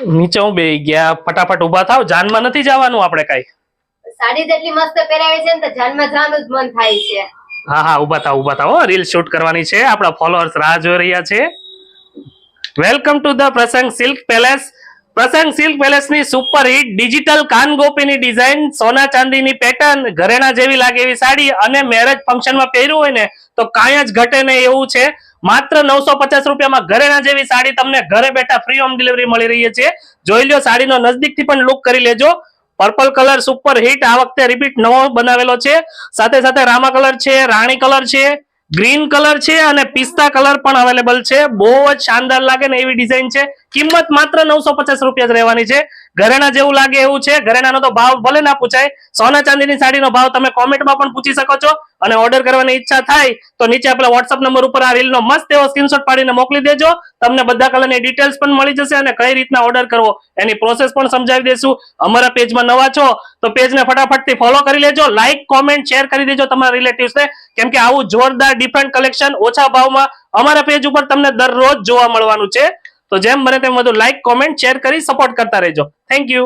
નીચે હું બેહી ગયા, ફટાફટ ઉભા થાવ, જાનમાં નથી જવાનું આપણે કઈ. સાડી જેટલી મસ્ત પહેરાવી છે ને તો જાનમાં જવાનું જ મન થાય છે. હા હા, ઉભા થાવ હો, રીલ શૂટ કરવાની છે, આપણા ફોલોઅર્સ રાહ જોઈ રહ્યા છે. વેલકમ ટુ ધ પ્રસંગ સિલ્ક પેલેસ. પ્રસંગ સિલ્ક પેલેસ ની સુપર હિટ ડિજિટલ કાનગોપીની ડિઝાઇન, સોના ચાંદીની પેટર્ન, ઘરેણા જેવી લાગે એવી સાડી અને મેરેજ ફંક્શનમાં પહેર્યું હોય ને તો કાંઈ જ ઘટે નહીં એવું છે. માત્ર 950 રૂપિયામાં ઘરેણા જેવી સાડી તમને ઘરે બેઠા ફ્રી હોમ ડિલિવરી મળી રહી છે. જોઈ લો સાડીનો નજદીકથી પણ લુક કરી લેજો. પર્પલ કલર સુપર હિટ આ વખતે રિપીટ નવો બનાવેલો છે. સાથે સાથે રામા કલર છે, રાણી કલર છે, ગ્રીન કલર છે અને પિસ્તા કલર પણ અવેલેબલ છે. બહુ જ શાનદાર લાગે ને એવી ડિઝાઇન છે. કિંમત માત્ર 950 રૂપિયા જ રહેવાની છે. ઘરેણા જેવું લાગે એવું છે. ઘરેણાનો તો ભાવ ભલે ના પૂછાય, સોના ચાંદીની સાડીનો ભાવ તમે કોમેન્ટમાં પણ પૂછી શકો છો. અને ઓર્ડર કરવાની ઈચ્છા થાય તો નીચે આપણા વોટ્સઅપ નંબર ઉપર આ રીલનો મસ્ત એવો સ્ક્રીનશોટ પાડીને મોકલી દેજો. તમને બધા કલરની ડિટેલ્સ પણ મળી જશે અને કઈ રીતના ઓર્ડર કરવો એની પ્રોસેસ પણ સમજાવી દેશું. અમારા પેજમાં નવા છો તો પેજને ફટાફટથી ફોલો કરી લેજો, લાઈક કોમેન્ટ શેર કરી દેજો તમારા રિલેટિવ્સને, કેમ કે આવું જોરદાર ડિફરન્ટ કલેક્શન ઓછા ભાવમાં અમારા પેજ ઉપર તમને દરરોજ જોવા મળવાનું છે. તો જેમ બને તેમ વધુ લાઈક કોમેન્ટ શેર કરી સપોર્ટ કરતા રહેજો. Thank you.